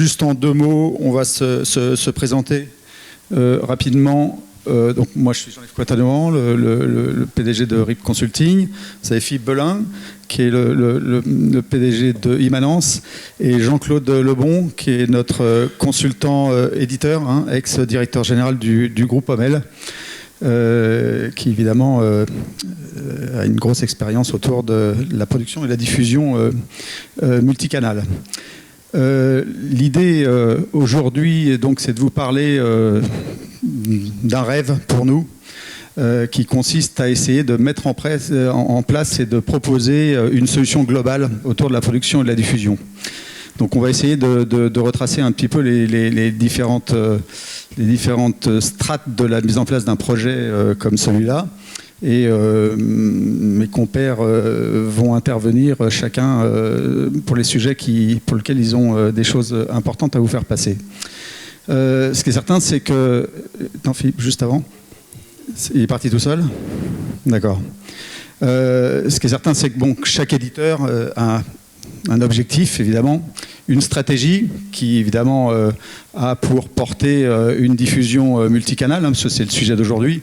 juste en 2 mots, on va se présenter rapidement. Donc moi, je suis Jean-Yves Coitadouan, le PDG de RIP Consulting. Vous avez Philippe Belin, qui est le PDG de Immanence, et Jean-Claude Lebon, qui est notre consultant éditeur, hein, ex-directeur général du groupe Hommel, qui évidemment a une grosse expérience autour de la production et la diffusion multicanale. L'idée aujourd'hui, donc, c'est de vous parler d'un rêve pour nous, qui consiste à essayer de mettre en place et de proposer une solution globale autour de la production et de la diffusion. Donc on va essayer de retracer un petit peu les différentes strates de la mise en place d'un projet comme celui-là. Et mes compères vont intervenir chacun pour les sujets pour lesquels ils ont des choses importantes à vous faire passer. Ce qui est certain, c'est que... Attends, Philippe, juste avant. Il est parti tout seul ? D'accord. Ce qui est certain, c'est que bon, chaque éditeur a un objectif, évidemment, une stratégie qui, évidemment, a pour porter une diffusion multicanale, hein, parce que c'est le sujet d'aujourd'hui,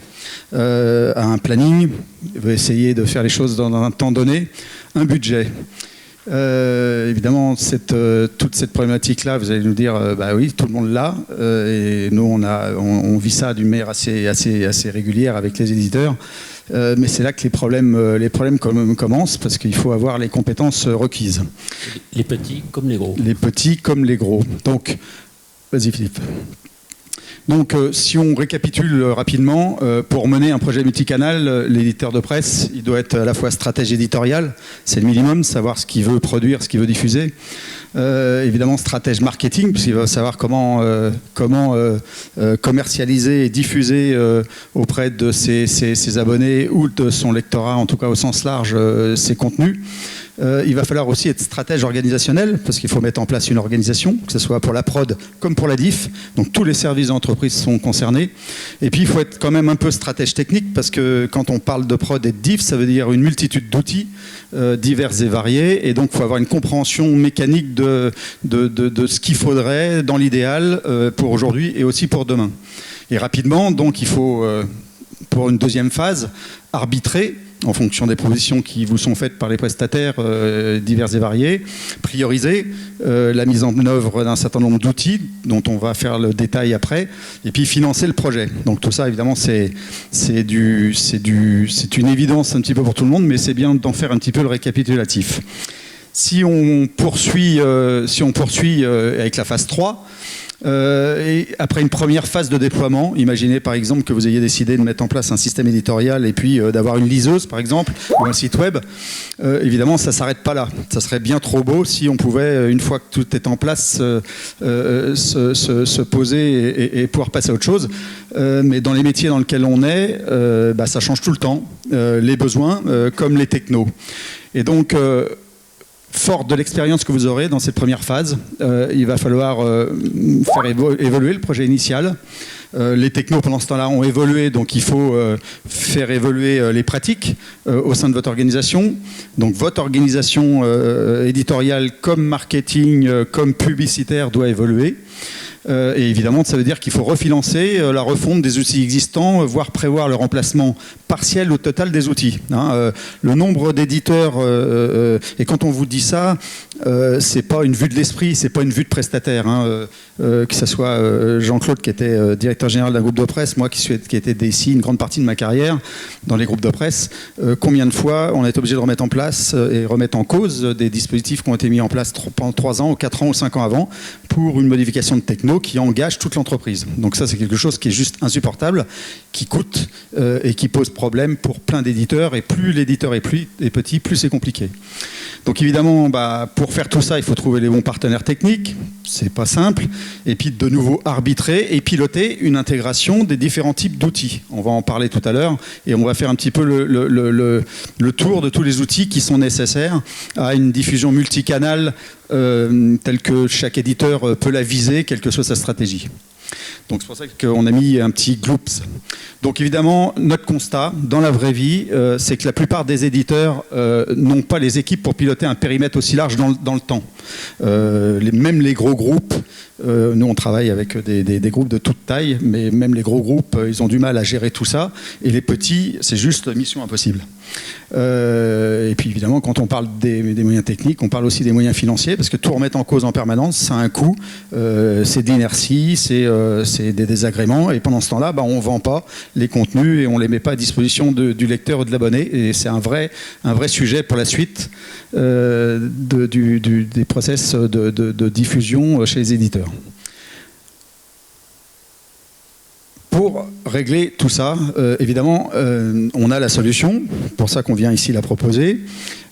a un planning, veut essayer de faire les choses dans un temps donné, un budget. Évidemment, toute cette problématique-là, vous allez nous dire, bah oui, tout le monde l'a, et nous, on vit ça d'une manière assez régulière avec les éditeurs, mais c'est là que les problèmes commencent, parce qu'il faut avoir les compétences requises. Les petits comme les gros. Les petits comme les gros. Donc, vas-y Philippe. Donc, si on récapitule rapidement, pour mener un projet multicanal, l'éditeur de presse, il doit être à la fois stratège éditorial, c'est le minimum, savoir ce qu'il veut produire, ce qu'il veut diffuser. Évidemment, stratège marketing, puisqu'il va savoir comment commercialiser et diffuser auprès de ses abonnés ou de son lectorat, en tout cas au sens large, ses contenus. Il va falloir aussi être stratège organisationnel, parce qu'il faut mettre en place une organisation, que ce soit pour la prod comme pour la diff. Donc tous les services d'entreprise sont concernés. Et puis il faut être quand même un peu stratège technique, parce que quand on parle de prod et de diff, ça veut dire une multitude d'outils divers et variés. Et donc il faut avoir une compréhension mécanique de ce qu'il faudrait dans l'idéal pour aujourd'hui et aussi pour demain. Et rapidement, donc il faut, pour une deuxième phase, arbitrer en fonction des propositions qui vous sont faites par les prestataires divers et variés, prioriser la mise en œuvre d'un certain nombre d'outils dont on va faire le détail après, et puis financer le projet. Donc tout ça, évidemment, c'est une évidence un petit peu pour tout le monde, mais c'est bien d'en faire un petit peu le récapitulatif. Si on poursuit avec la phase 3, et après une première phase de déploiement, imaginez par exemple que vous ayez décidé de mettre en place un système éditorial et puis d'avoir une liseuse par exemple, ou un site web, évidemment ça ne s'arrête pas là. Ça serait bien trop beau si on pouvait, une fois que tout est en place, se poser et pouvoir passer à autre chose. Mais dans les métiers dans lesquels on est, ça change tout le temps, les besoins comme les technos. Et donc fort de l'expérience que vous aurez dans cette première phase, il va falloir faire évoluer le projet initial. Les technos, pendant ce temps-là, ont évolué, donc il faut faire évoluer les pratiques au sein de votre organisation. Donc votre organisation éditoriale comme marketing, comme publicitaire doit évoluer. Et évidemment, ça veut dire qu'il faut refinancer la refonte des outils existants, voire prévoir le remplacement partiel ou total des outils. Le nombre d'éditeurs, et quand on vous dit ça, c'est pas une vue de l'esprit, c'est pas une vue de prestataire. Que ce soit Jean-Claude qui était directeur général d'un groupe de presse, moi qui étais DSI une grande partie de ma carrière dans les groupes de presse, combien de fois on est obligé de remettre en place et remettre en cause des dispositifs qui ont été mis en place pendant 3 ans ou 4 ans ou 5 ans avant pour une modification de techno qui engage toute l'entreprise. Donc ça, c'est quelque chose qui est juste insupportable, qui coûte et qui pose problème pour plein d'éditeurs. Et plus l'éditeur est petit, plus c'est compliqué. Donc évidemment, pour faire tout ça, il faut trouver les bons partenaires techniques. C'est pas simple. Et puis de nouveau arbitrer et piloter une intégration des différents types d'outils. On va en parler tout à l'heure et on va faire un petit peu le tour de tous les outils qui sont nécessaires à une diffusion multicanale telle que chaque éditeur peut la viser, quelle que soit sa stratégie. Donc c'est pour ça qu'on a mis un petit gloops. Donc évidemment, notre constat dans la vraie vie, c'est que la plupart des éditeurs n'ont pas les équipes pour piloter un périmètre aussi large dans le temps. Même les gros groupes, nous on travaille avec des groupes de toute taille, mais même les gros groupes, ils ont du mal à gérer tout ça. Et les petits, c'est juste mission impossible. Et puis évidemment, quand on parle des moyens techniques, on parle aussi des moyens financiers, parce que tout remettre en cause en permanence, ça a un coût. C'est de l'inertie, c'est des désagréments. Et pendant ce temps-là, on ne vend pas les contenus et on ne les met pas à disposition du lecteur ou de l'abonné. Et c'est un vrai sujet pour la suite des process de diffusion chez les éditeurs. Pour régler tout ça, évidemment, on a la solution, pour ça qu'on vient ici la proposer,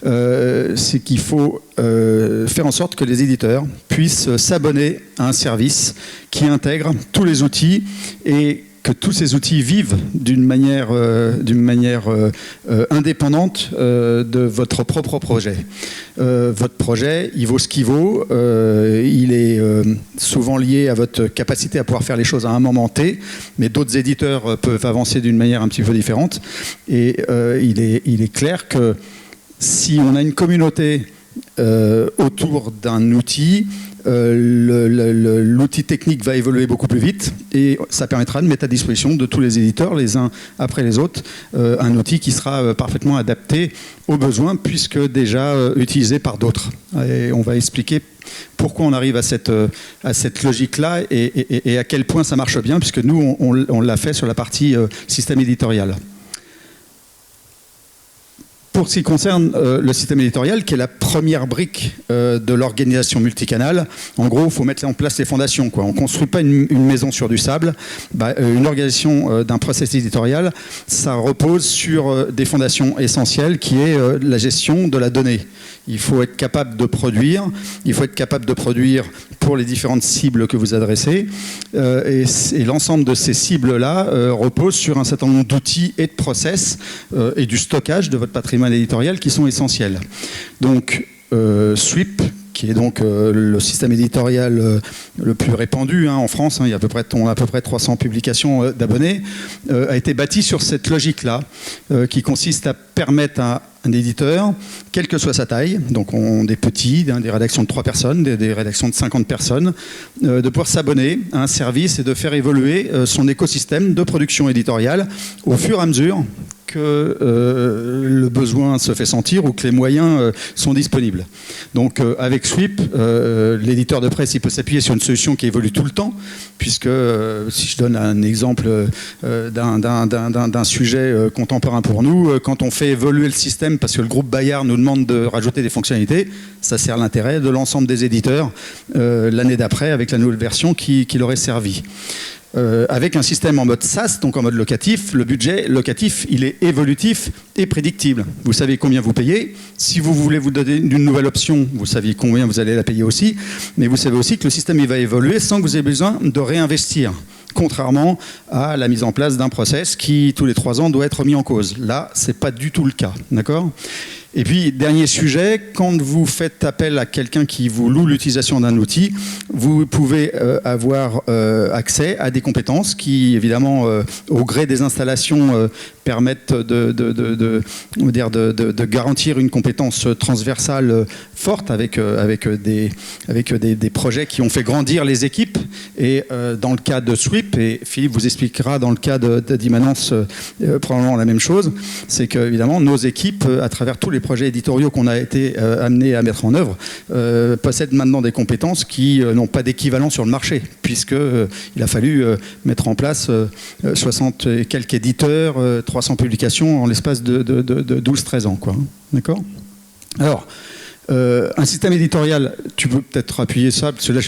c'est qu'il faut faire en sorte que les éditeurs puissent s'abonner à un service qui intègre tous les outils et que tous ces outils vivent d'une manière indépendante de votre propre projet. Votre projet, il vaut ce qu'il vaut, il est souvent lié à votre capacité à pouvoir faire les choses à un moment T, mais d'autres éditeurs peuvent avancer d'une manière un petit peu différente. Et il est clair que si on a une communauté autour d'un outil, l'outil technique va évoluer beaucoup plus vite et ça permettra de mettre à disposition de tous les éditeurs, les uns après les autres, un outil qui sera parfaitement adapté aux besoins puisque déjà utilisé par d'autres. Et on va expliquer pourquoi on arrive à cette logique-là et à quel point ça marche bien, puisque nous, on l'a fait sur la partie système éditorial. Pour ce qui concerne le système éditorial, qui est la première brique de l'organisation multicanale, en gros, il faut mettre en place les fondations, quoi. On ne construit pas une maison sur du sable. Une organisation d'un process éditorial, ça repose sur des fondations essentielles, qui est la gestion de la donnée. Il faut être capable de produire, il faut être capable de produire pour les différentes cibles que vous adressez. Et l'ensemble de ces cibles-là repose sur un certain nombre d'outils et de process et du stockage de votre patrimoine éditorial qui sont essentiels. Donc, Sweep, qui est donc le système éditorial le plus répandu en France, il y a on a à peu près 300 publications d'abonnés, a été bâti sur cette logique-là, qui consiste à permettre à un éditeur, quelle que soit sa taille, donc des petits, des rédactions de 3 personnes, des rédactions de 50 personnes, de pouvoir s'abonner à un service et de faire évoluer son écosystème de production éditoriale au fur et à mesure que le besoin se fait sentir ou que les moyens sont disponibles. Donc avec Sweep, l'éditeur de presse il peut s'appuyer sur une solution qui évolue tout le temps, puisque si je donne un exemple d'un sujet contemporain pour nous, quand on fait évoluer le système parce que le groupe Bayard nous demande de rajouter des fonctionnalités, ça sert l'intérêt de l'ensemble des éditeurs l'année d'après avec la nouvelle version qui leur est servie. Avec un système en mode SaaS, donc en mode locatif, le budget locatif, il est évolutif et prédictible. Vous savez combien vous payez. Si vous voulez vous donner une nouvelle option, vous savez combien vous allez la payer aussi. Mais vous savez aussi que le système il va évoluer sans que vous ayez besoin de réinvestir. Contrairement à la mise en place d'un process qui, tous les 3 ans, doit être mis en cause. Là, ce n'est pas du tout le cas. D'accord ? Et puis, dernier sujet, quand vous faites appel à quelqu'un qui vous loue l'utilisation d'un outil, vous pouvez avoir accès à des compétences qui, évidemment, au gré des installations, permettent de garantir une compétence transversale forte avec des projets qui ont fait grandir les équipes. Et dans le cas de Sweep, et Philippe vous expliquera dans le cas d'Immanence probablement la même chose, c'est que, évidemment, nos équipes, à travers tous les projets éditoriaux qu'on a été amenés à mettre en œuvre, possèdent maintenant des compétences qui n'ont pas d'équivalent sur le marché, puisqu'il a fallu mettre en place 60 et quelques éditeurs, 300 publications en l'espace de 12-13 ans, quoi. D'accord ? Alors, un système éditorial, tu peux peut-être appuyer ça, parce que là,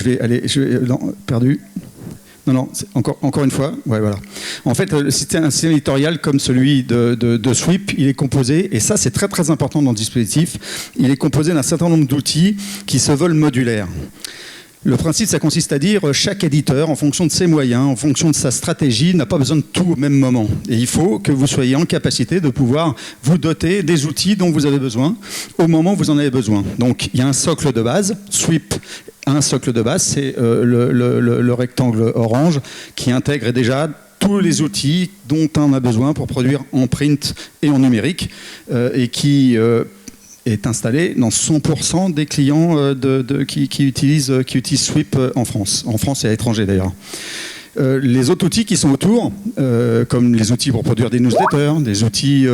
non, perdu. Non, encore une fois. Ouais, voilà. En fait, un système éditorial comme celui de Sweep, il est composé, et ça c'est très très important dans le dispositif, il est composé d'un certain nombre d'outils qui se veulent modulaires. Le principe, ça consiste à dire chaque éditeur, en fonction de ses moyens, en fonction de sa stratégie, n'a pas besoin de tout au même moment. Et il faut que vous soyez en capacité de pouvoir vous doter des outils dont vous avez besoin au moment où vous en avez besoin. Donc, il y a un socle de base. Sweep a un socle de base, c'est le rectangle orange qui intègre déjà tous les outils dont on a besoin pour produire en print et en numérique et qui est installé dans 100% des clients qui utilisent Sweep en France et à l'étranger d'ailleurs. Les autres outils qui sont autour, comme les outils pour produire des newsletters, des outils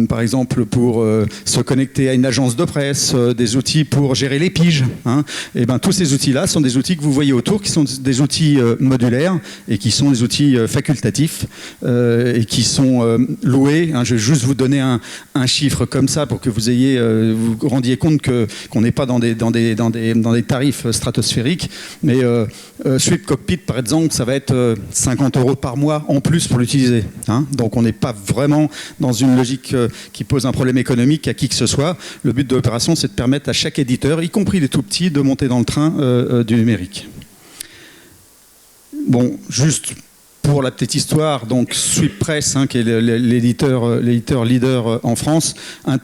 par exemple pour se connecter à une agence de presse, des outils pour gérer les piges, hein, et ben tous ces outils-là sont des outils que vous voyez autour, qui sont des outils modulaires et qui sont des outils facultatifs et qui sont loués. Hein. Je vais juste vous donner un chiffre comme ça pour que vous vous rendiez compte qu'on n'est pas dans des tarifs stratosphériques, mais Sweep Cockpit, par exemple, ça va être 50 € par mois en plus pour l'utiliser. Hein. Donc on n'est pas vraiment dans une logique qui pose un problème économique à qui que ce soit. Le but de l'opération, c'est de permettre à chaque éditeur, y compris les tout petits, de monter dans le train du numérique. Bon, juste pour la petite histoire, donc SweepPress, hein, qui est l'éditeur leader en France, a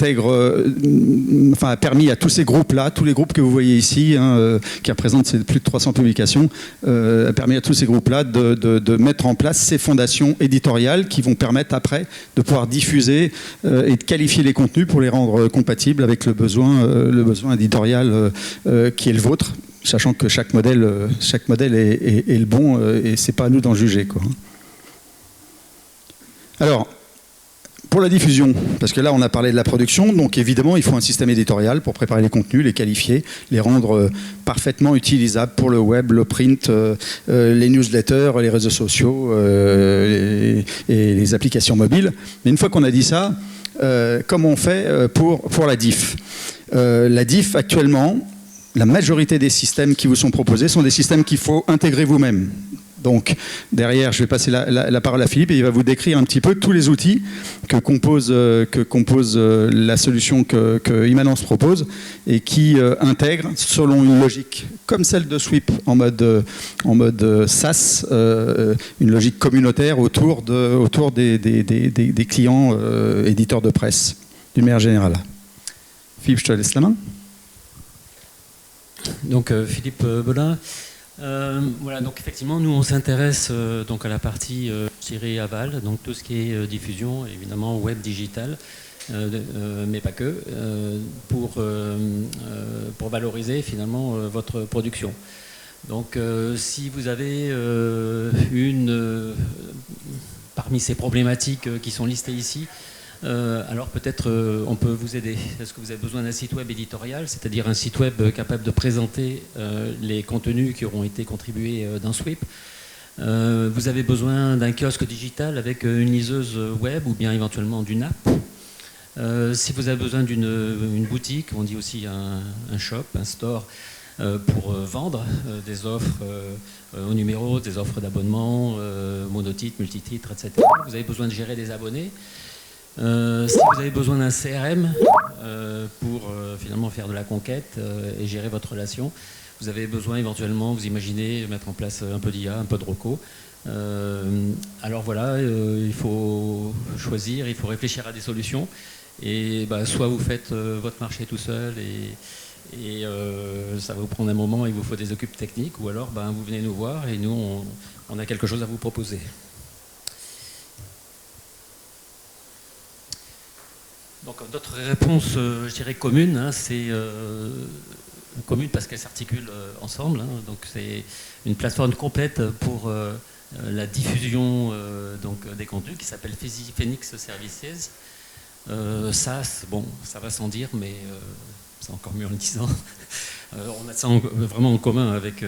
permis à tous ces groupes-là, tous les groupes que vous voyez ici, hein, qui représentent plus de 300 publications, a permis à tous ces groupes-là de mettre en place ces fondations éditoriales qui vont permettre après de pouvoir diffuser et de qualifier les contenus pour les rendre compatibles avec le besoin éditorial qui est le vôtre. Sachant que chaque modèle est le bon et c'est pas à nous d'en juger, quoi. Alors, pour la diffusion, parce que là on a parlé de la production, donc évidemment il faut un système éditorial pour préparer les contenus, les qualifier, les rendre parfaitement utilisables pour le web, le print, les newsletters, les réseaux sociaux et les applications mobiles. Mais une fois qu'on a dit ça, comment on fait pour la diff ? La diff actuellement, la majorité des systèmes qui vous sont proposés sont des systèmes qu'il faut intégrer vous-même. Donc, derrière, je vais passer la parole à Philippe et il va vous décrire un petit peu tous les outils que compose la solution que Immanence propose et qui intègre, selon une logique comme celle de Sweep en mode SaaS, une logique communautaire autour des clients éditeurs de presse, d'une manière générale. Philippe, je te laisse la main. Donc Philippe Belin, voilà, donc effectivement nous on s'intéresse donc à la partie aval, donc tout ce qui est diffusion, évidemment web digital, mais pas que, pour valoriser finalement votre production. Donc si vous avez parmi ces problématiques qui sont listées ici, alors peut-être on peut vous aider. Est-ce que vous avez besoin d'un site web éditorial, c'est-à-dire un site web capable de présenter les contenus qui auront été contribués dans Sweep? Vous avez besoin d'un kiosque digital avec une liseuse web ou bien éventuellement d'une app. Si vous avez besoin d'une boutique, on dit aussi un shop, un store, pour vendre des offres au numéro, des offres d'abonnement, monotitres, multititres, etc. Vous avez besoin de gérer des abonnés. Si vous avez besoin d'un CRM pour finalement faire de la conquête et gérer votre relation, vous avez besoin éventuellement, vous imaginez, mettre en place un peu d'IA, un peu de ROCO. Alors voilà, il faut choisir, il faut réfléchir à des solutions. Et soit vous faites votre marché tout seul et ça va vous prendre un moment, il vous faut des équipes techniques, ou alors vous venez nous voir et nous on a quelque chose à vous proposer. Donc notre réponse, je dirais commune, hein, c'est commune parce qu'elles s'articulent ensemble. Hein, donc c'est une plateforme complète pour la diffusion des contenus qui s'appelle Phoenix Services. SaaS, bon, ça va sans dire, mais c'est encore mieux en le disant. On a ça vraiment en commun avec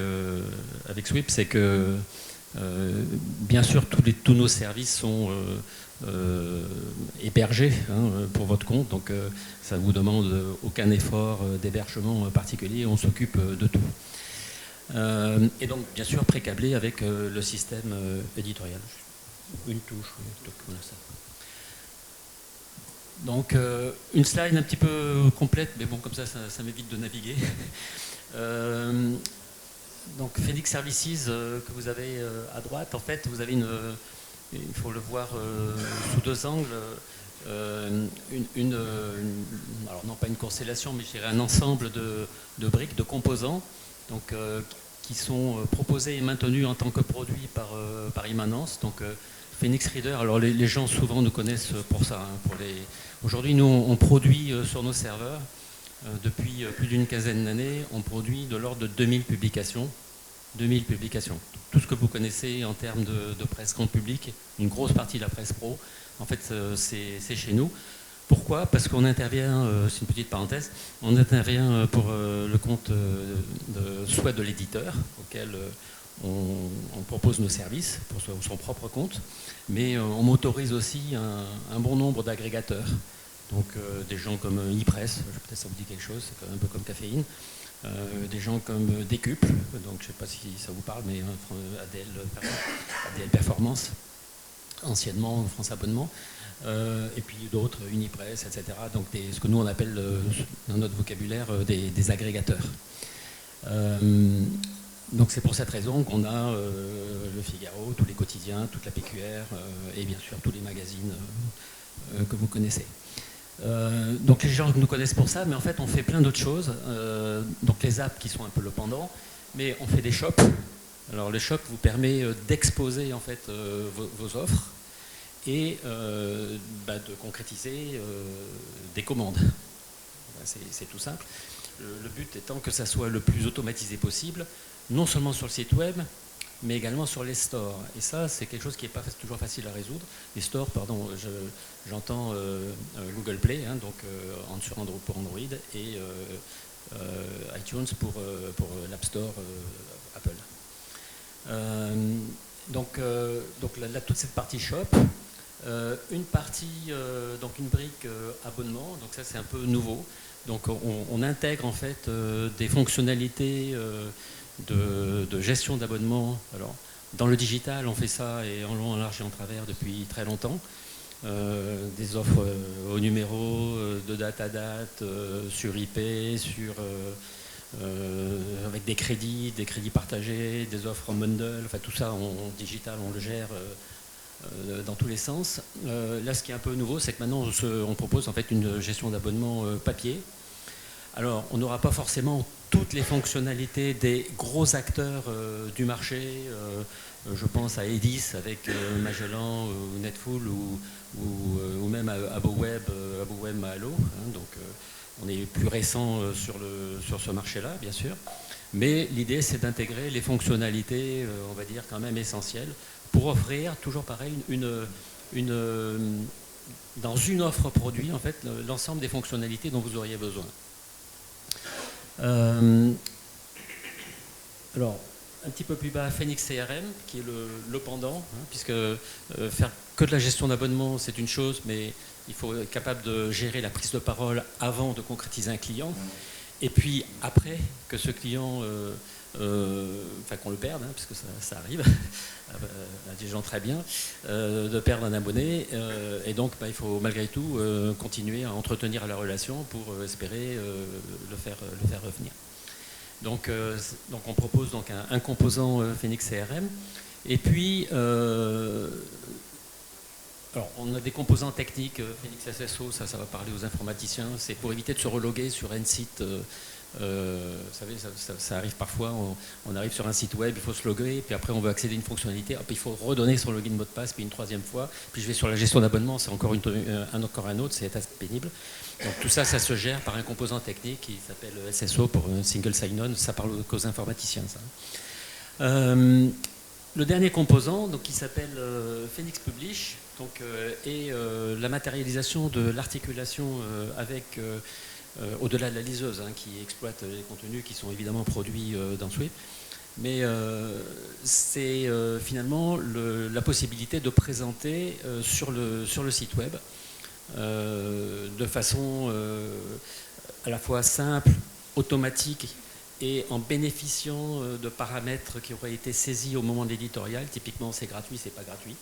Sweep, c'est que bien sûr tous nos services sont hébergés pour votre compte, donc ça ne vous demande aucun effort d'hébergement particulier, on s'occupe de tout. Et donc bien sûr pré-câblé avec le système éditorial. Une touche, voilà ça. Donc une slide un petit peu complète, mais bon comme ça m'évite de naviguer. Donc Phoenix Services que vous avez à droite, en fait vous avez il faut le voir sous deux angles, alors non pas une constellation, mais je dirais un ensemble de briques, de composants, donc, qui sont proposés et maintenus en tant que produits par Immanence. Donc Phoenix Reader, alors les gens souvent nous connaissent pour ça. Aujourd'hui, nous, on produit sur nos serveurs, depuis plus d'une quinzaine d'années, on produit de l'ordre de 2000 publications. 2000 publications. Tout ce que vous connaissez en termes de presse grand public, une grosse partie de la presse pro, en fait, c'est chez nous. Pourquoi? Parce qu'on intervient, c'est une petite parenthèse, on intervient pour le compte soit de l'éditeur, auquel on propose nos services pour son propre compte, mais on m'autorise aussi un bon nombre d'agrégateurs. Donc des gens comme ePress, peut-être ça vous dit quelque chose, c'est un peu comme Caféine. Des gens comme Décuple, donc je ne sais pas si ça vous parle, mais ADL Performance, anciennement France Abonnement, et puis d'autres, Unipress, etc. Donc ce que nous on appelle dans notre vocabulaire des agrégateurs. Donc c'est pour cette raison qu'on a le Figaro, tous les quotidiens, toute la PQR et bien sûr tous les magazines que vous connaissez. Donc les gens nous connaissent pour ça, mais en fait on fait plein d'autres choses. Donc les apps qui sont un peu le pendant, mais on fait des shops. Alors le shop vous permet d'exposer en fait vos offres et de concrétiser des commandes. C'est tout simple. Le but étant que ça soit le plus automatisé possible, non seulement sur le site web, mais également sur les stores. Et ça, c'est quelque chose qui n'est pas toujours facile à résoudre. Les stores, pardon, j'entends Google Play, hein, donc pour Android, et iTunes pour l'App Store Apple. Donc toute cette partie shop, une partie, donc une brique abonnement, donc ça c'est un peu nouveau. Donc on intègre en fait des fonctionnalités de gestion d'abonnement. Alors, dans le digital, on fait ça et en long, en large et en travers depuis très longtemps. Des offres au numéro, de date à date, sur IP, avec des crédits partagés, des offres en bundle, enfin tout ça en digital, on le gère dans tous les sens. Là, ce qui est un peu nouveau, c'est que maintenant on propose en fait une gestion d'abonnement papier. Alors, on n'aura pas forcément toutes les fonctionnalités des gros acteurs du marché. Je pense à Edis avec Magellan ou Netfull ou même AboWeb Mahalo. Hein, donc, on est plus récent sur ce marché-là, bien sûr. Mais l'idée, c'est d'intégrer les fonctionnalités, on va dire, quand même essentielles, pour offrir, toujours pareil, dans une offre produit, en fait, l'ensemble des fonctionnalités dont vous auriez besoin. Alors, un petit peu plus bas, Phoenix CRM, qui est le pendant, hein, puisque faire que de la gestion d'abonnement, c'est une chose, mais il faut être capable de gérer la prise de parole avant de concrétiser un client. Et puis, après que ce client, qu'on le perde, hein, puisque ça arrive à des gens très bien, de perdre un abonné. Et donc, il faut malgré tout continuer à entretenir la relation pour espérer le faire revenir. Donc on propose donc un composant Phoenix CRM. Et puis, alors, on a des composants techniques, Phoenix SSO, ça va parler aux informaticiens. C'est pour éviter de se reloguer sur un site. Vous savez, ça arrive parfois, on arrive sur un site web, il faut se loguer, puis après on veut accéder à une fonctionnalité, hop, il faut redonner son login mot de passe, puis une troisième fois, puis je vais sur la gestion d'abonnement, c'est encore un autre, c'est assez pénible. Donc tout ça, ça se gère par un composant technique qui s'appelle SSO pour un single sign-on, ça parle aux informaticiens, ça. Le dernier composant, donc, qui s'appelle Phoenix Publish, donc, est la matérialisation de l'articulation avec... au-delà de la liseuse, hein, qui exploite les contenus qui sont évidemment produits dans Swift. Mais c'est finalement la possibilité de présenter sur le site web de façon à la fois simple, automatique et en bénéficiant de paramètres qui auraient été saisis au moment de l'éditorial. Typiquement, c'est gratuit, c'est pas gratuit.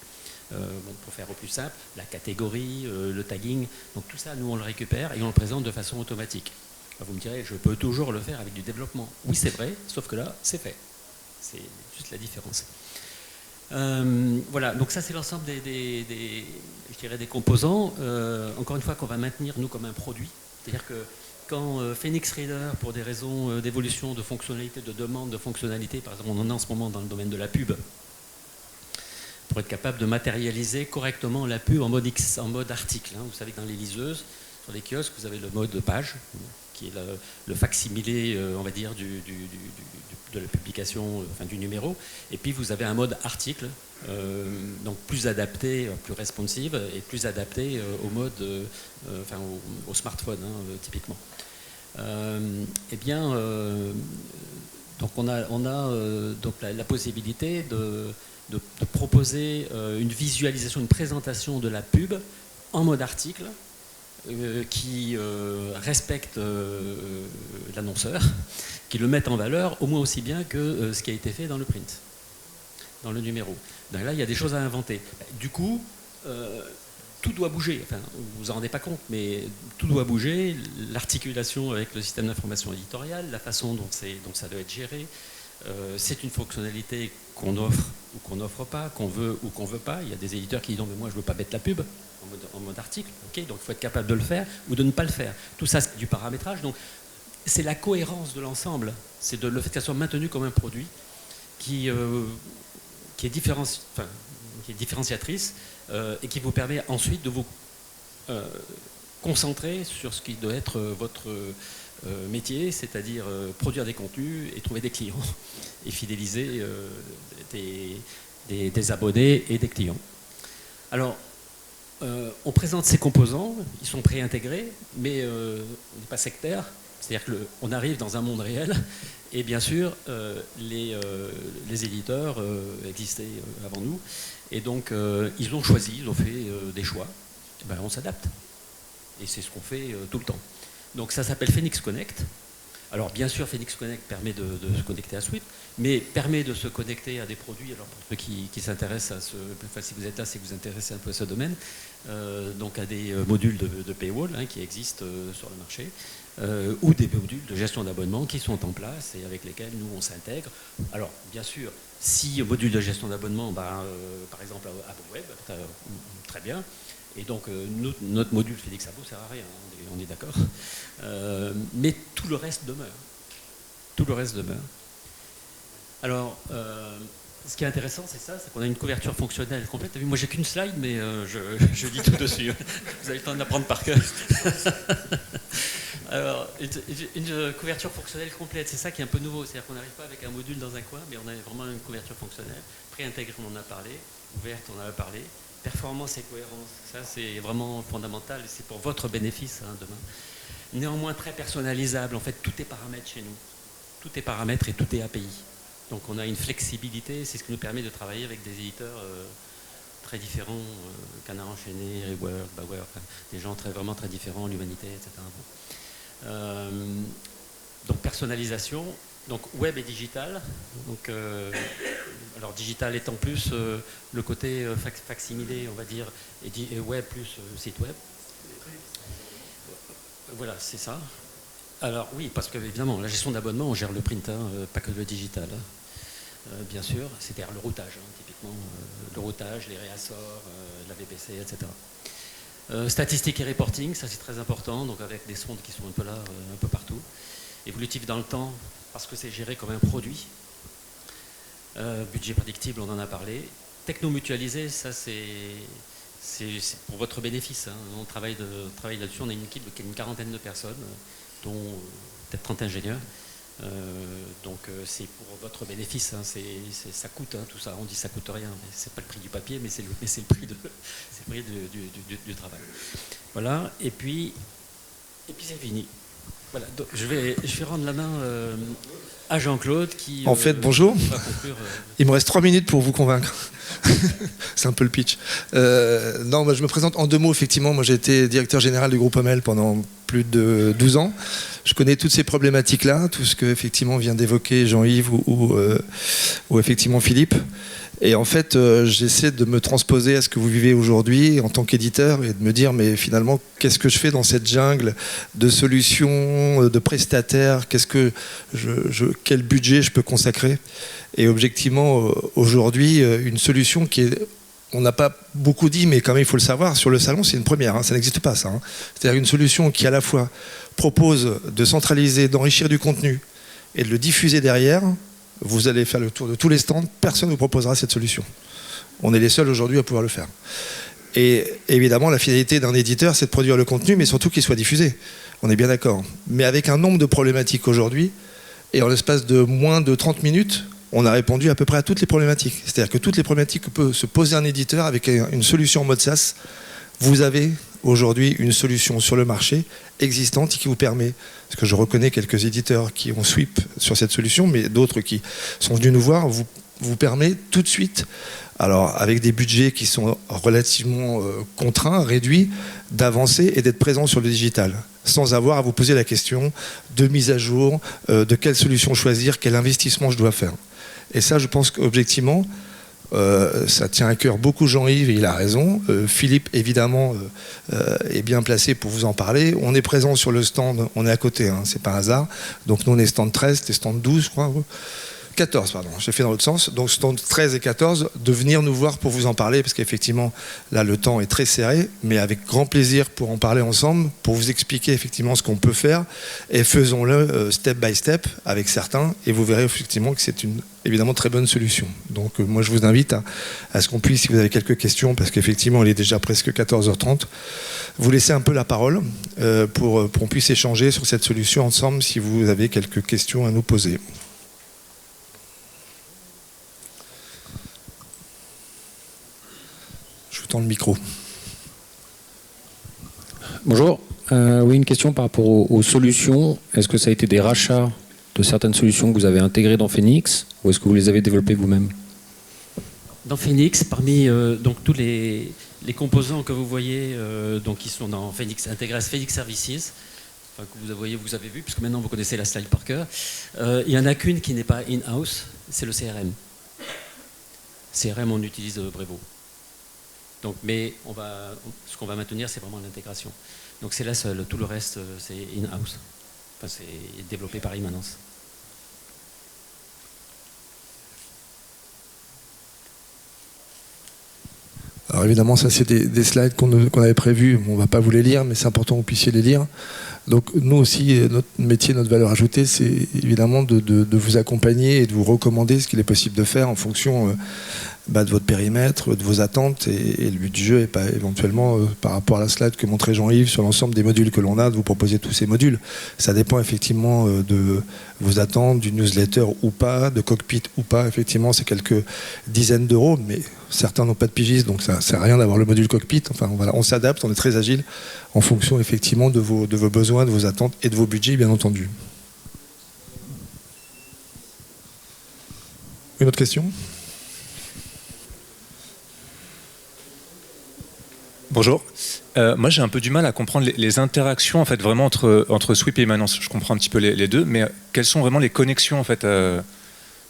Pour faire au plus simple, la catégorie, le tagging, donc tout ça, nous on le récupère et on le présente de façon automatique. Vous me direz, je peux toujours le faire avec du développement. Oui, c'est vrai, sauf que là, c'est fait. C'est juste la différence. Voilà, donc ça c'est l'ensemble des composants, encore une fois qu'on va maintenir nous comme un produit. C'est-à-dire que quand Phoenix Reader, pour des raisons d'évolution de fonctionnalités, de demande de fonctionnalités, par exemple on en a en ce moment dans le domaine de la pub, pour être capable de matérialiser correctement la pub en mode article. Hein. Vous savez que dans les liseuses, sur les kiosques, vous avez le mode page, qui est le facsimilé, on va dire, de la publication, enfin du numéro. Et puis vous avez un mode article, donc plus adapté, plus responsive et plus adapté au mode, enfin au smartphone, hein, typiquement. Donc on a donc la possibilité de proposer une visualisation, une présentation de la pub en mode article qui respecte l'annonceur, qui le met en valeur au moins aussi bien que ce qui a été fait dans le print, dans le numéro. Donc là, il y a des choses à inventer. Du coup, tout doit bouger. Enfin, vous vous en rendez pas compte, mais tout doit bouger. L'articulation avec le système d'information éditoriale, la façon dont ça doit être géré. C'est une fonctionnalité qu'on offre ou qu'on n'offre pas, qu'on veut ou qu'on ne veut pas. Il y a des éditeurs qui disent non, mais moi je ne veux pas mettre la pub en mode article. Okay, donc il faut être capable de le faire ou de ne pas le faire. Tout ça, c'est du paramétrage. Donc c'est la cohérence de l'ensemble. C'est le fait qu'elle soit maintenue comme un produit qui est différenciatrice et qui vous permet ensuite de vous concentrer sur ce qui doit être votre métier, c'est-à-dire produire des contenus et trouver des clients et fidéliser des abonnés et des clients. Alors, on présente ces composants, ils sont préintégrés, mais on n'est pas sectaire, c'est-à-dire qu'on arrive dans un monde réel et bien sûr, les éditeurs existaient avant nous et donc ils ont choisi, ils ont fait des choix, et ben, on s'adapte et c'est ce qu'on fait tout le temps. Donc ça s'appelle Phoenix Connect. Alors bien sûr, Phoenix Connect permet de se connecter à Swift, mais permet de se connecter à des produits. Alors pour ceux qui s'intéressent à enfin, si vous êtes là, c'est que vous intéressez un peu à ce domaine, donc à des modules de paywall hein, qui existent sur le marché, ou des modules de gestion d'abonnement qui sont en place et avec lesquels nous on s'intègre. Alors bien sûr, si module de gestion d'abonnement, par exemple AboWeb, très bien. Et donc, notre module Félix Abo ne sert à rien, on est d'accord. Mais tout le reste demeure. Tout le reste demeure. Alors, ce qui est intéressant, c'est ça, c'est qu'on a une couverture fonctionnelle complète. Moi, j'ai qu'une slide, mais je dis tout dessus. Vous avez le temps de l'apprendre par cœur. Alors, une couverture fonctionnelle complète, c'est ça qui est un peu nouveau. C'est-à-dire qu'on n'arrive pas avec un module dans un coin, mais on a vraiment une couverture fonctionnelle. Préintégrée, on en a parlé. Ouverte, on en a parlé. Performance et cohérence, ça c'est vraiment fondamental et c'est pour votre bénéfice hein, demain. Néanmoins très personnalisable, en fait tout est paramètre chez nous. Tout est paramètre et tout est API. Donc on a une flexibilité, c'est ce qui nous permet de travailler avec des éditeurs très différents, Canard Enchaîné, Rework, Bauer, enfin, des gens vraiment très différents, l'Humanité, etc. Donc personnalisation, donc web et digital. Donc, alors digital étant plus le côté facsimilé, on va dire, et web plus site web. Voilà, c'est ça. Alors oui, parce que évidemment, la gestion d'abonnement, on gère le print, hein, pas que le digital. Hein. Bien sûr, c'est-à-dire le routage, hein, typiquement, le routage, les réassorts, la VPC, etc. Statistiques et reporting, ça c'est très important, donc avec des sondes qui sont un peu là, un peu partout. Évolutif dans le temps, parce que c'est géré comme un produit. Budget prédictible, on en a parlé. Techno-mutualisé, ça c'est pour votre bénéfice. Hein. On travaille là-dessus, on a une équipe qui a une quarantaine de personnes, dont peut-être 30 ingénieurs. Donc c'est pour votre bénéfice, hein. Ça coûte hein, tout ça. On dit ça coûte rien, mais c'est pas le prix du papier, mais c'est le prix du travail. Voilà, et puis c'est fini. Voilà, donc je vais rendre la main à Jean-Claude qui... En fait, bonjour. Va conclure, Il me reste 3 minutes pour vous convaincre. C'est un peu le pitch. Non, bah, je me présente en 2 mots, effectivement. Moi, j'ai été directeur général du groupe Hommel pendant plus de 12 ans. Je connais toutes ces problématiques-là, tout ce que effectivement vient d'évoquer Jean-Yves ou effectivement Philippe. Et en fait, j'essaie de me transposer à ce que vous vivez aujourd'hui en tant qu'éditeur et de me dire, mais finalement, qu'est-ce que je fais dans cette jungle de solutions, de prestataires, quel budget je peux consacrer? Et objectivement, aujourd'hui, une solution qui est, on n'a pas beaucoup dit, mais quand même il faut le savoir, sur le salon, c'est une première, hein, ça n'existe pas ça. Hein. C'est-à-dire une solution qui à la fois propose de centraliser, d'enrichir du contenu et de le diffuser derrière. Vous allez faire le tour de tous les stands, personne ne vous proposera cette solution. On est les seuls aujourd'hui à pouvoir le faire. Et évidemment, la finalité d'un éditeur, c'est de produire le contenu, mais surtout qu'il soit diffusé. On est bien d'accord. Mais avec un nombre de problématiques aujourd'hui, et en l'espace de moins de 30 minutes, on a répondu à peu près à toutes les problématiques. C'est-à-dire que toutes les problématiques que peut se poser un éditeur avec une solution en mode SaaS, vous avez aujourd'hui une solution sur le marché existante qui vous permet, parce que je reconnais quelques éditeurs qui ont sweep sur cette solution, mais d'autres qui sont venus nous voir, vous permet tout de suite, alors avec des budgets qui sont relativement contraints, réduits, d'avancer et d'être présent sur le digital, sans avoir à vous poser la question de mise à jour, de quelle solution choisir, quel investissement je dois faire. Et ça, je pense qu'objectivement, ça tient à cœur beaucoup Jean-Yves et il a raison. Philippe, évidemment, est bien placé pour vous en parler. On est présent sur le stand, on est à côté, hein, c'est pas un hasard. Donc nous, on est stand 13, c'était stand 12, je crois. 14, pardon, j'ai fait dans l'autre sens. Donc stand 13 et 14, de venir nous voir pour vous en parler, parce qu'effectivement, là, le temps est très serré, mais avec grand plaisir pour en parler ensemble, pour vous expliquer effectivement ce qu'on peut faire, et faisons-le step by step avec certains, et vous verrez effectivement que c'est une évidemment très bonne solution. Donc moi, je vous invite à ce qu'on puisse, si vous avez quelques questions, parce qu'effectivement, il est déjà presque 14h30, vous laisser un peu la parole pour qu'on puisse échanger sur cette solution ensemble, si vous avez quelques questions à nous poser. Je vous tends le micro. Bonjour. Oui, une question par rapport aux solutions. Est-ce que ça a été des rachats de certaines solutions que vous avez intégrées dans Phoenix ou est-ce que vous les avez développées vous-même? Dans Phoenix, parmi donc tous les composants que vous voyez donc qui sont dans Phoenix, intégrés à Phoenix Services, enfin, que vous avez vu, puisque maintenant vous connaissez la slide par cœur, il n'y en a qu'une qui n'est pas in-house, c'est le CRM. CRM, on utilise Brevo. Donc, mais ce qu'on va maintenir, c'est vraiment l'intégration. Donc c'est la seule. Tout le reste, c'est in-house. Enfin, c'est développé par Immanence. Alors évidemment, ça c'est des slides qu'on avait prévus. On ne va pas vous les lire, mais c'est important que vous puissiez les lire. Donc nous aussi, notre métier, notre valeur ajoutée, c'est évidemment de vous accompagner et de vous recommander ce qu'il est possible de faire en fonction de votre périmètre, de vos attentes. Et le but du jeu n'est pas éventuellement, par rapport à la slide que montrait Jean-Yves, sur l'ensemble des modules que l'on a, de vous proposer tous ces modules. Ça dépend effectivement de vos attentes, du newsletter ou pas, de cockpit ou pas. Effectivement, c'est quelques dizaines d'euros, mais certains n'ont pas de pigistes, donc ça ne sert à rien d'avoir le module cockpit. Enfin, voilà, on s'adapte, on est très agile en fonction effectivement de vos besoins, de vos attentes et de vos budgets, bien entendu. Une autre question ? Bonjour. Moi, j'ai un peu du mal à comprendre les interactions en fait, vraiment entre Sweep et Immanence. Je comprends un petit peu les deux, mais quelles sont vraiment les connexions en fait,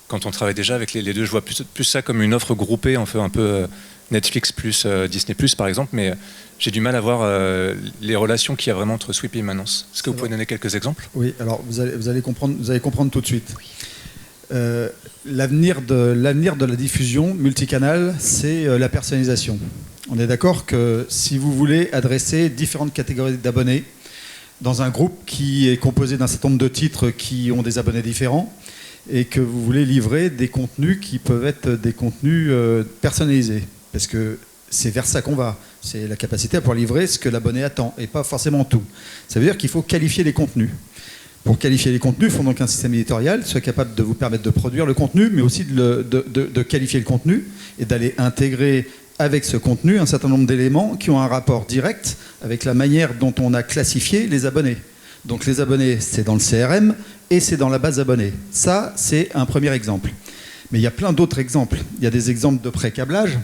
quand on travaille déjà avec les deux? Je vois plus ça comme une offre groupée, en fait, un peu Netflix plus Disney+, par exemple, mais j'ai du mal à voir les relations qu'il y a vraiment entre Sweep et Immanence. Est-ce que vous pouvez donner quelques exemples? Oui, alors vous allez comprendre tout de suite. L'avenir de la diffusion multicanal, c'est la personnalisation. On est d'accord que si vous voulez adresser différentes catégories d'abonnés dans un groupe qui est composé d'un certain nombre de titres qui ont des abonnés différents et que vous voulez livrer des contenus qui peuvent être des contenus personnalisés, parce que c'est vers ça qu'on va. C'est la capacité à pouvoir livrer ce que l'abonné attend et pas forcément tout. Ça veut dire qu'il faut qualifier les contenus. Pour qualifier les contenus, il faut donc un système éditorial soit capable de vous permettre de produire le contenu, mais aussi de qualifier le contenu et d'aller intégrer avec ce contenu un certain nombre d'éléments qui ont un rapport direct avec la manière dont on a classifié les abonnés. Donc les abonnés, c'est dans le CRM et c'est dans la base abonnés. Ça, c'est un premier exemple. Mais il y a plein d'autres exemples. Il y a des exemples de pré-câblage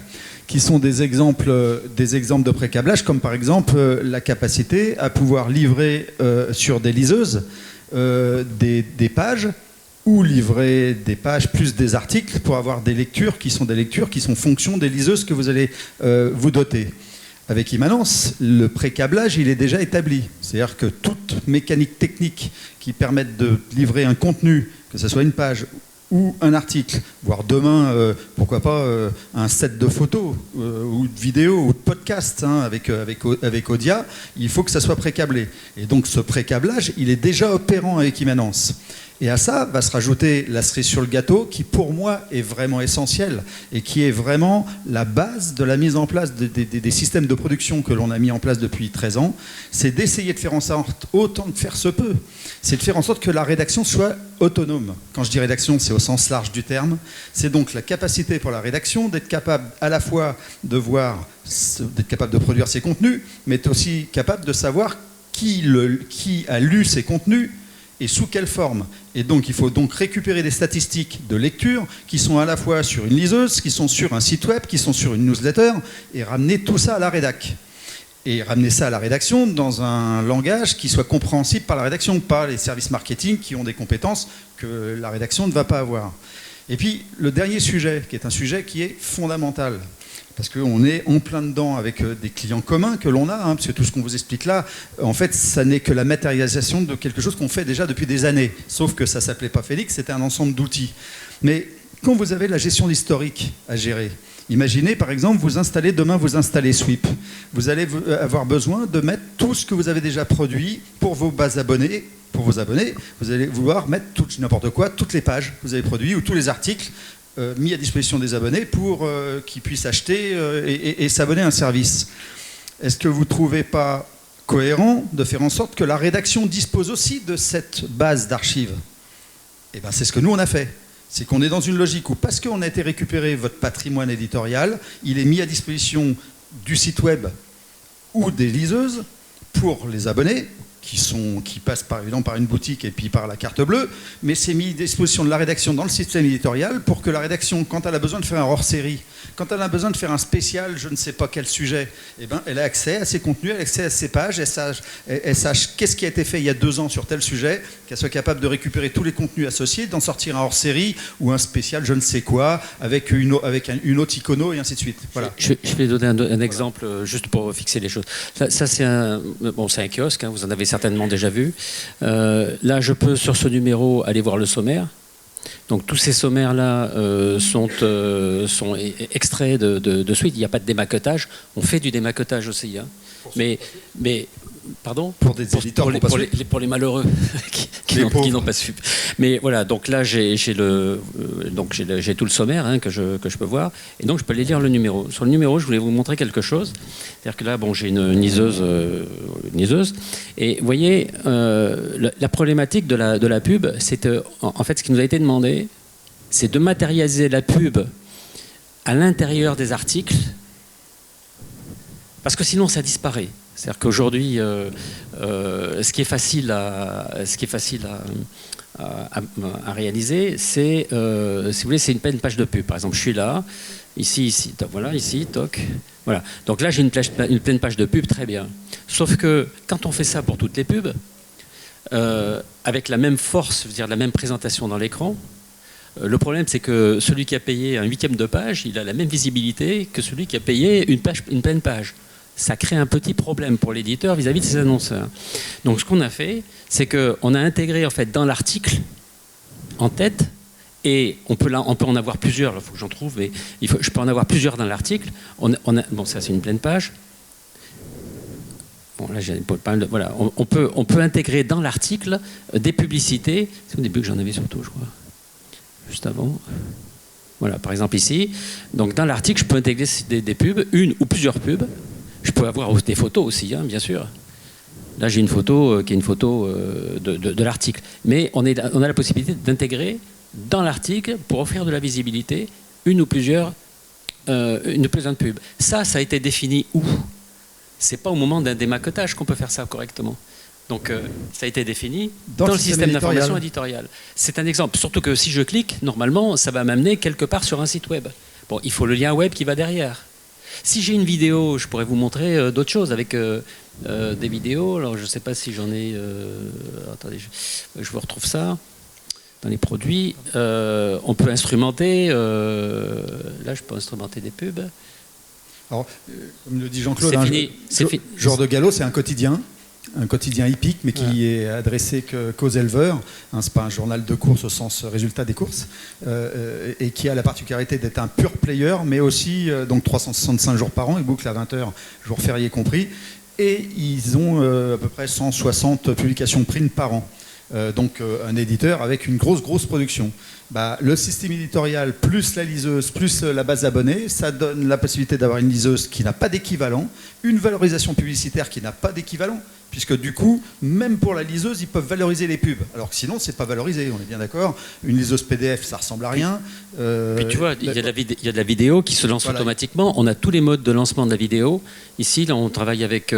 qui sont des exemples de pré-câblage, comme par exemple la capacité à pouvoir livrer sur des liseuses des pages ou livrer des pages plus des articles pour avoir des lectures qui sont fonction des liseuses que vous allez vous doter. Avec Immanence, le pré-câblage, il est déjà établi. C'est-à-dire que toute mécanique technique qui permette de livrer un contenu, que ce soit une page ou un article, voire demain, pourquoi pas un set de photos ou de vidéos ou de podcasts avec Audia, il faut que ça soit pré-câblé. Et donc ce pré-câblage, il est déjà opérant avec Immanence. Et à ça va se rajouter la cerise sur le gâteau qui, pour moi, est vraiment essentielle et qui est vraiment la base de la mise en place des systèmes de production que l'on a mis en place depuis 13 ans. C'est d'essayer de faire en sorte, autant que faire se peut, c'est de faire en sorte que la rédaction soit autonome. Quand je dis rédaction, c'est au sens large du terme. C'est donc la capacité pour la rédaction d'être capable à la fois de voir, d'être capable de produire ses contenus, mais aussi capable de savoir qui a lu ces contenus et sous quelle forme. Et donc, il faut donc récupérer des statistiques de lecture qui sont à la fois sur une liseuse, qui sont sur un site web, qui sont sur une newsletter, et ramener tout ça à la rédac. Et ramener ça à la rédaction dans un langage qui soit compréhensible par la rédaction, pas les services marketing qui ont des compétences que la rédaction ne va pas avoir. Et puis, le dernier sujet, qui est un sujet qui est fondamental, parce qu'on est en plein dedans avec des clients communs que l'on a, hein, parce que tout ce qu'on vous explique là, en fait, ça n'est que la matérialisation de quelque chose qu'on fait déjà depuis des années. Sauf que ça ne s'appelait pas Félix, c'était un ensemble d'outils. Mais quand vous avez la gestion d'historique à gérer, imaginez par exemple, demain vous installez Sweep. Vous allez avoir besoin de mettre tout ce que vous avez déjà produit pour vos bases abonnés. Pour vos abonnés, vous allez vouloir mettre n'importe quoi, toutes les pages que vous avez produites ou tous les articles mis à disposition des abonnés pour qu'ils puissent acheter et s'abonner à un service. Est-ce que vous ne trouvez pas cohérent de faire en sorte que la rédaction dispose aussi de cette base d'archives? Eh bien, c'est ce que nous, on a fait. C'est qu'on est dans une logique où, parce qu'on a été récupérer votre patrimoine éditorial, il est mis à disposition du site web ou des liseuses pour les abonnés, qui passent par une boutique et puis par la carte bleue, mais c'est mis à disposition de la rédaction dans le système éditorial pour que la rédaction, quand elle a besoin de faire un hors-série, quand elle a besoin de faire un spécial, je ne sais pas quel sujet, eh ben, elle a accès à ses contenus, elle a accès à ses pages, elle sache qu'est-ce qui a été fait il y a 2 ans sur tel sujet, qu'elle soit capable de récupérer tous les contenus associés, d'en sortir un hors-série ou un spécial, je ne sais quoi, avec une autre icono et ainsi de suite. Voilà. Je vais donner un exemple juste pour fixer les choses. Ça c'est un kiosque, hein, vous en avez certainement déjà vu. Là, je peux, sur ce numéro, aller voir le sommaire. Donc, tous ces sommaires-là sont extraits de suite. Il n'y a pas de démaquettage. On fait du démaquettage aussi. Hein. Mais, pardon ? Pour des éditeurs pour les malheureux qui n'ont pas su. Mais voilà, donc là, j'ai tout le sommaire hein, que je peux voir. Et donc, je peux aller lire le numéro. Sur le numéro, je voulais vous montrer quelque chose. C'est-à-dire que là, j'ai une niseuse. Et vous voyez, la problématique de la pub, c'est en fait, ce qui nous a été demandé, c'est de matérialiser la pub à l'intérieur des articles, parce que sinon, ça disparaît. C'est-à-dire qu'aujourd'hui, ce qui est facile à réaliser, c'est, si vous voulez, c'est une pleine page de pub. Par exemple, je suis là, ici, toc, voilà, ici, toc. Voilà. Donc là, j'ai une pleine page de pub, très bien. Sauf que quand on fait ça pour toutes les pubs, avec la même force, je veux dire la même présentation dans l'écran, le problème, c'est que celui qui a payé un 1/8 de page, il a la même visibilité que celui qui a payé une pleine page. Ça crée un petit problème pour l'éditeur vis-à-vis de ses annonceurs. Donc ce qu'on a fait, c'est qu'on a intégré en fait dans l'article en tête, et on peut en avoir plusieurs, il faut que j'en trouve, mais je peux en avoir plusieurs dans l'article. Bon, ça c'est une pleine page. Bon, là j'ai pas mal de, voilà, on peut intégrer dans l'article des publicités. C'est au début que j'en avais surtout, je crois, juste avant. Voilà, par exemple ici. Donc dans l'article, je peux intégrer des pubs, une ou plusieurs pubs. Je peux avoir des photos aussi, hein, bien sûr. Là, j'ai une photo qui est une photo de l'article. Mais on a la possibilité d'intégrer dans l'article, pour offrir de la visibilité, une ou plusieurs pubs. Ça a été défini où ? C'est pas au moment d'un démaquettage qu'on peut faire ça correctement. Donc, ça a été défini dans le système d'information éditoriale. C'est un exemple. Surtout que si je clique, normalement, ça va m'amener quelque part sur un site web. Bon, il faut le lien web qui va derrière. Si j'ai une vidéo, je pourrais vous montrer d'autres choses avec des vidéos. Alors, je ne sais pas si j'en ai... attendez, je vous retrouve ça. Dans les produits, on peut instrumenter... là, je peux instrumenter des pubs. Alors, comme le dit Jean-Claude, Jour de Galop, c'est un quotidien hippique, mais qui est adressé qu'aux éleveurs. Hein, ce n'est pas un journal de course au sens résultat des courses, et qui a la particularité d'être un pur player, mais aussi donc 365 jours par an, il boucle à 20h, jour férié compris, et ils ont à peu près 160 publications print par an. Donc un éditeur avec une grosse production. Le système éditorial plus la liseuse plus la base d'abonnés, ça donne la possibilité d'avoir une liseuse qui n'a pas d'équivalent, une valorisation publicitaire qui n'a pas d'équivalent, puisque du coup, même pour la liseuse, ils peuvent valoriser les pubs, alors que sinon, c'est pas valorisé, on est bien d'accord. Une liseuse PDF, ça ressemble à rien. Puis tu vois, il y a de la vidéo qui se lance automatiquement. On a tous les modes de lancement de la vidéo. Ici, là, on travaille avec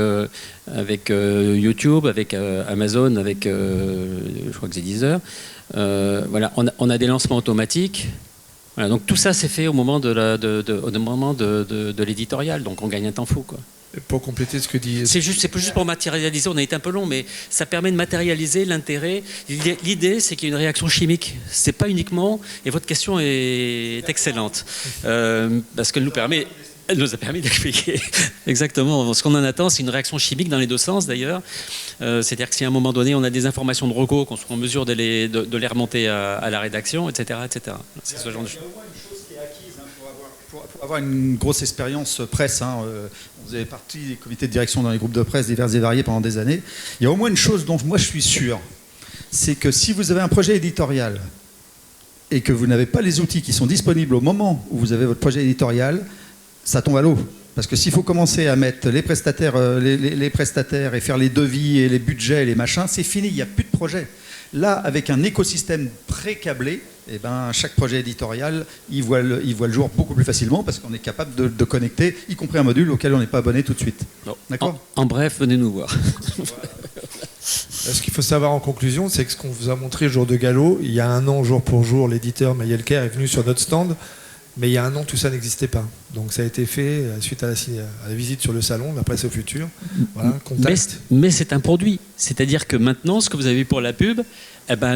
YouTube, avec Amazon, avec je crois que c'est Deezer. Voilà, on a des lancements automatiques. Voilà, donc tout ça c'est fait au moment de l'éditorial, donc on gagne un temps fou, quoi. Pour compléter ce que dit... C'est pas juste pour matérialiser, on a été un peu long, mais ça permet de matérialiser l'intérêt. L'idée, c'est qu'il y ait une réaction chimique. C'est pas uniquement... Et votre question est excellente, parce qu'elle nous a permis d'expliquer exactement ce qu'on en attend. C'est une réaction chimique dans les deux sens, d'ailleurs. C'est-à-dire que si à un moment donné, on a des informations de reco, qu'on soit en mesure de les remonter à la rédaction, etc. etc. C'est ce genre de choses. Pour avoir une grosse expérience presse, vous avez parti des comités de direction dans les groupes de presse divers et variés pendant des années, il y a au moins une chose dont moi je suis sûr, c'est que si vous avez un projet éditorial et que vous n'avez pas les outils qui sont disponibles au moment où vous avez votre projet éditorial, ça tombe à l'eau. Parce que s'il faut commencer à mettre les prestataires et faire les devis et les budgets et les machins, c'est fini, il n'y a plus de projet. Là, avec un écosystème pré-câblé, chaque projet éditorial, il voit le jour beaucoup plus facilement parce qu'on est capable de connecter, y compris un module auquel on n'est pas abonné tout de suite. D'accord ? En bref, venez nous voir. Ce qu'il faut savoir en conclusion, c'est que ce qu'on vous a montré le jour de Gallo, il y a un an, jour pour jour, l'éditeur Mayel Kerr est venu sur notre stand. Mais il y a un an, tout ça n'existait pas. Donc ça a été fait suite à la visite sur le salon, la presse au futur. Voilà, contact. Mais c'est un produit. C'est-à-dire que maintenant, ce que vous avez vu pour la pub,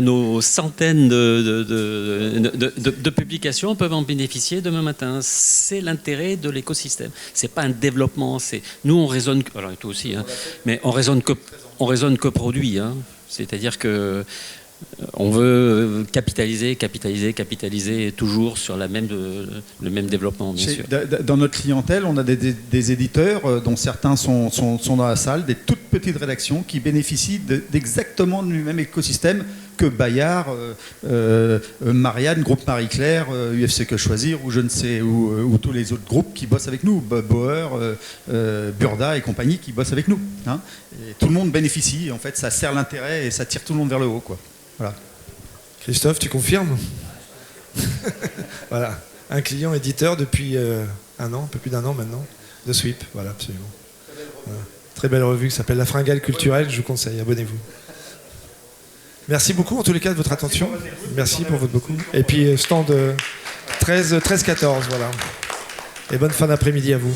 nos centaines de publications peuvent en bénéficier demain matin. C'est l'intérêt de l'écosystème. C'est pas un développement. Nous, on raisonne... Alors, toi aussi, mais on raisonne que produit. C'est-à-dire que... On veut capitaliser toujours sur le même développement, bien sûr. Dans notre clientèle, on a des éditeurs dont certains sont dans la salle, des toutes petites rédactions qui bénéficient d'exactement du même écosystème que Bayard, Marianne, Groupe Marie-Claire, UFC Que Choisir ou je ne sais ou tous les autres groupes qui bossent avec nous, Bauer, Burda et compagnie qui bossent avec nous. Et tout le monde bénéficie, en fait, ça sert l'intérêt et ça tire tout le monde vers le haut, quoi. Voilà. Christophe, tu confirmes? Voilà, un client éditeur depuis un peu plus d'un an maintenant, de Sweep, voilà, absolument. Voilà. Très belle revue qui s'appelle La Fringale Culturelle, je vous conseille, abonnez-vous. Merci beaucoup en tous les cas de votre attention. Merci pour votre beaucoup. Et puis stand 13-14, voilà. Et bonne fin d'après-midi à vous.